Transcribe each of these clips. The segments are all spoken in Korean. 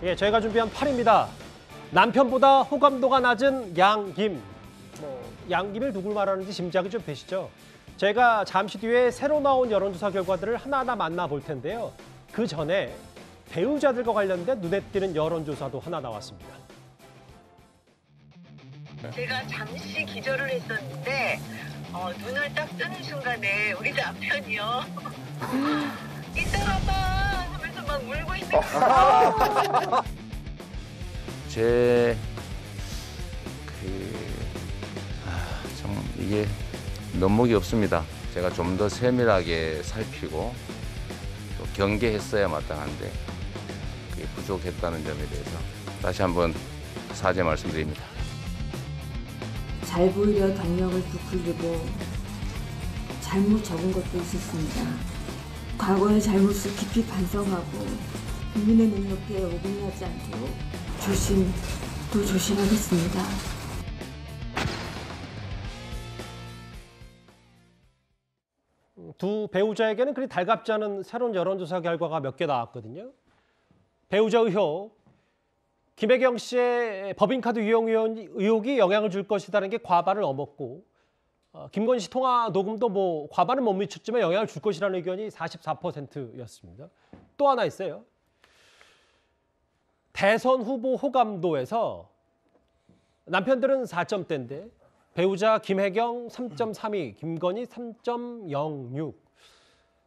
예, 저희가 준비한 8입니다. 남편보다 호감도가 낮은 양김. 양김을 누굴 말하는지 짐작이 좀 되시죠? 저희가 잠시 뒤에 새로 나온 여론조사 결과들을 하나하나 만나볼 텐데요. 그 전에 배우자들과 관련된 눈에 띄는 여론조사도 하나 나왔습니다. 제가 잠시 기절을 했었는데 눈을 딱 뜨는 순간에 우리 남편이요. 이 사람아 하면서 막 울고 있는 거예요. 참 이게 면목이 없습니다. 제가 좀 더 세밀하게 살피고 또 경계했어야 마땅한데 그게 부족했다는 점에 대해서 다시 한번 사죄 말씀드립니다. 잘 보이려 경력을 부풀리고 잘못 적은 것도 있었습니다. 과거의 잘못을 깊이 반성하고 국민의 능력에 어긋나지 않도록 또 조심하겠습니다. 두 배우자에게는 그리 달갑지 않은 새로운 여론조사 결과가 몇 개 나왔거든요. 배우자 의혹, 김혜경 씨의 법인카드 유용 의혹이 영향을 줄 것이라는 게 과반을 넘었고, 김건희 씨 통화 녹음도 과반은 못 미쳤지만 영향을 줄 것이라는 의견이 44%였습니다. 또 하나 있어요. 대선 후보 호감도에서 남편들은 4점대인데 배우자 김혜경 3.32, 김건희 3.06.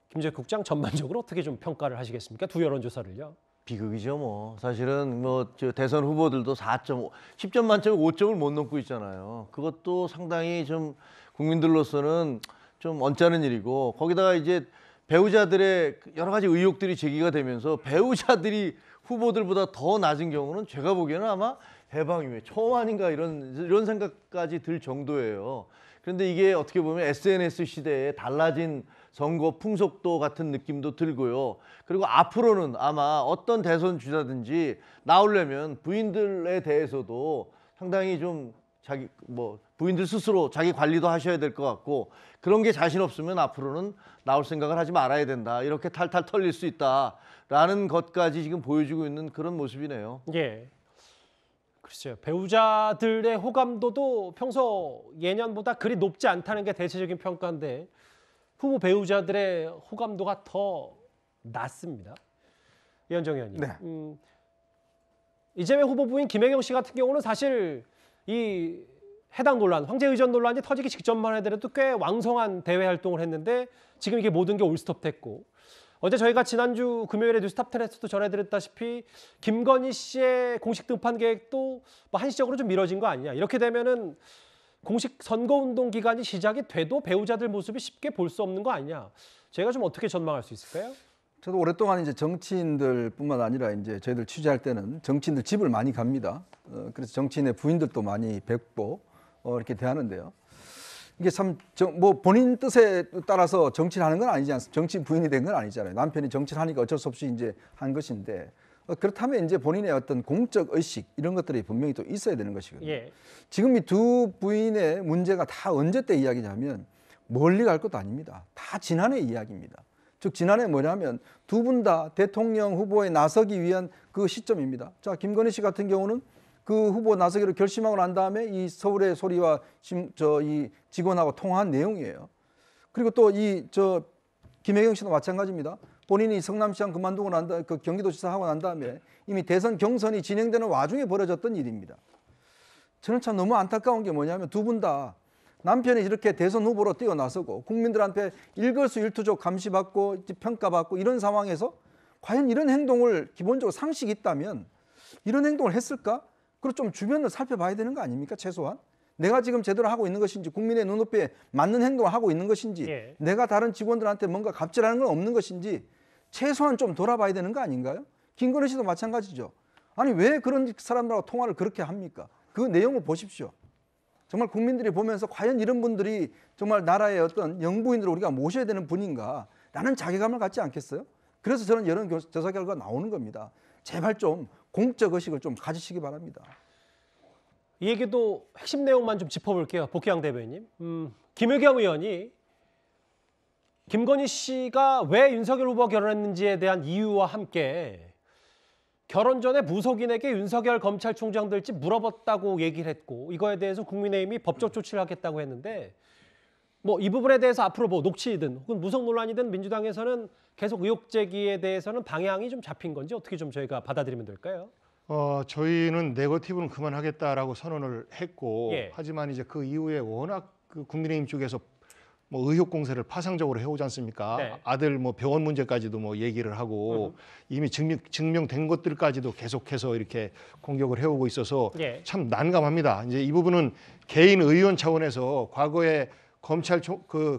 김재국 국장 전반적으로 어떻게 좀 평가를 하시겠습니까? 두 여론조사를요. 비극이죠 뭐. 사실은 저 대선 후보들도 4.5, 10점 만점에 5점을 못 넘고 있잖아요. 그것도 상당히 좀 국민들로서는 좀 언짢은 일이고, 거기다가 이제 배우자들의 여러 가지 의혹들이 제기가 되면서 배우자들이 후보들보다 더 낮은 경우는 제가 보기에는 아마 해방 이후에 처음 아닌가 이런 생각까지 들 정도예요. 그런데 이게 어떻게 보면 SNS 시대에 달라진 선거 풍속도 같은 느낌도 들고요. 그리고 앞으로는 아마 어떤 대선 주자든지 나오려면 부인들에 대해서도 상당히 좀 부인들 스스로 자기 관리도 하셔야 될 것 같고, 그런 게 자신 없으면 앞으로는 나올 생각을 하지 말아야 된다. 이렇게 탈탈 털릴 수 있다라는 것까지 지금 보여주고 있는 그런 모습이네요. 예. 글쎄요. 배우자들의 호감도도 평소 예년보다 그리 높지 않다는 게 대체적인 평가인데 후보 배우자들의 호감도가 더 낮습니다. 이현정 의원님. 네. 이재명 후보 부인 김혜경 씨 같은 경우는 사실 이 해당 논란, 황제 의전 논란이 터지기 직전만 해더라도 꽤 왕성한 대외 활동을 했는데 지금 이게 모든 게 올스톱됐고, 어제 저희가 지난주 금요일에 뉴스탑10에서도 전해드렸다시피 김건희 씨의 공식 등판 계획도 한시적으로 좀 미뤄진 거 아니냐. 이렇게 되면은 공식 선거운동 기간이 시작이 돼도 배우자들 모습이 쉽게 볼 수 없는 거 아니냐. 저희가 좀 어떻게 전망할 수 있을까요? 저도 오랫동안 이제 정치인들뿐만 아니라 이제 저희들 취재할 때는 정치인들 집을 많이 갑니다. 그래서 정치인의 부인들도 많이 뵙고 이렇게 대하는데요. 이게 참 본인 뜻에 따라서 정치를 하는 건 아니지 않습니까? 정치인 부인이 된 건 아니잖아요. 남편이 정치를 하니까 어쩔 수 없이 이제 한 것인데, 그렇다면 이제 본인의 어떤 공적 의식 이런 것들이 분명히 또 있어야 되는 것이거든요. 예. 지금 이 두 부인의 문제가 다 언제 때 이야기냐면 멀리 갈 것도 아닙니다. 다 지난해 이야기입니다. 즉 지난해 뭐냐면 두 분 다 대통령 후보에 나서기 위한 그 시점입니다. 자, 김건희 씨 같은 경우는 그 후보 나서기로 결심하고 난 다음에 이 서울의 소리와 이 직원하고 통화한 내용이에요. 그리고 또 김혜경 씨도 마찬가지입니다. 본인이 성남시장 그만두고 난 다음에 경기도지사 하고 난 다음에 이미 대선 경선이 진행되는 와중에 벌어졌던 일입니다. 저는 참 너무 안타까운 게 뭐냐면 두 분 다 남편이 이렇게 대선 후보로 뛰어나서고 국민들한테 일거수일투족 감시받고 평가받고 이런 상황에서 과연 이런 행동을 기본적으로 상식이 있다면 이런 행동을 했을까? 그리고 좀 주변을 살펴봐야 되는 거 아닙니까? 최소한 내가 지금 제대로 하고 있는 것인지, 국민의 눈높이에 맞는 행동을 하고 있는 것인지, 예. 내가 다른 직원들한테 뭔가 갑질하는 건 없는 것인지 최소한 좀 돌아봐야 되는 거 아닌가요? 김건희 씨도 마찬가지죠. 아니 왜 그런 사람들하고 통화를 그렇게 합니까? 그 내용을 보십시오. 정말 국민들이 보면서 과연 이런 분들이 정말 나라의 어떤 영부인들을 우리가 모셔야 되는 분인가 라는 자괴감을 갖지 않겠어요? 그래서 저는 여론조사 결과가 나오는 겁니다. 제발 좀 공적 의식을 좀 가지시기 바랍니다. 이 얘기도 핵심 내용만 좀 짚어볼게요. 복희양 대변인. 김의겸 의원이 김건희 씨가 왜 윤석열 후보와 결혼했는지에 대한 이유와 함께 결혼 전에 무속인에게 윤석열 검찰총장 될지 물어봤다고 얘기를 했고 이거에 대해서 국민의힘이 법적 조치를 하겠다고 했는데 뭐 이 부분에 대해서 앞으로 뭐 녹취든 혹은 무속 논란이든 민주당에서는 계속 의혹 제기에 대해서는 방향이 좀 잡힌 건지 어떻게 좀 저희가 받아들이면 될까요? 저희는 네거티브는 그만하겠다라고 선언을 했고 예. 하지만 이제 그 이후에 워낙 그 국민의힘 쪽에서 뭐 의혹 공세를 파상적으로 해오지 않습니까? 네. 아들 뭐 병원 문제까지도 뭐 얘기를 하고 이미 증명된 것들까지도 계속해서 이렇게 공격을 해오고 있어서 예. 참 난감합니다. 이제 이 부분은 개인 의원 차원에서 과거에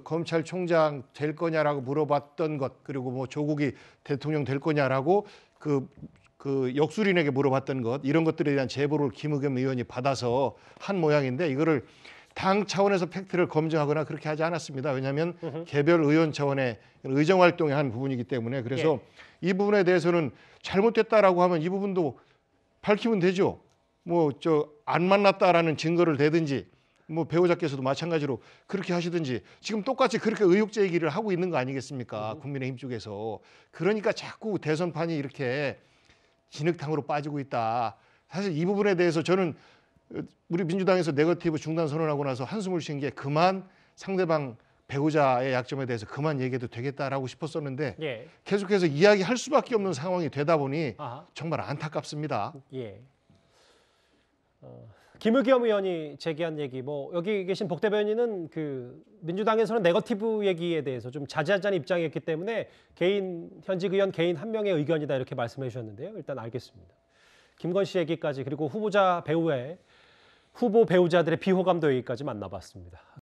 검찰총장 될 거냐라고 물어봤던 것 그리고 뭐 조국이 대통령 될 거냐라고 그 역술인에게 물어봤던 것 이런 것들에 대한 제보를 김의겸 의원이 받아서 한 모양인데 이거를 당 차원에서 팩트를 검증하거나 그렇게 하지 않았습니다. 왜냐하면 개별 의원 차원의 의정 활동의 한 부분이기 때문에 그래서 이 부분에 대해서는 잘못됐다라고 하면 이 부분도 밝히면 되죠. 뭐 안 만났다라는 증거를 대든지 뭐 배우자께서도 마찬가지로 그렇게 하시든지 지금 똑같이 그렇게 의혹 제기를 하고 있는 거 아니겠습니까? 국민의힘 쪽에서. 그러니까 자꾸 대선판이 이렇게 진흙탕으로 빠지고 있다. 사실 이 부분에 대해서 저는 우리 민주당에서 네거티브 중단 선언하고 나서 한숨을 쉰 게 그만 상대방 배우자의 약점에 대해서 그만 얘기해도 되겠다라고 싶었었는데 예. 계속해서 이야기할 수밖에 없는 상황이 되다 보니 아하. 정말 안타깝습니다. 예. 김의겸 의원이 제기한 얘기, 뭐 여기 계신 복 대변인은 그 민주당에서는 네거티브 얘기에 대해서 좀 자제하자는 입장이었기 때문에 현직 의원 개인 한 명의 의견이다 이렇게 말씀해 주셨는데요. 일단 알겠습니다. 김건 씨 얘기까지 그리고 후보 배우자들의 비호감도 얘기까지 만나봤습니다.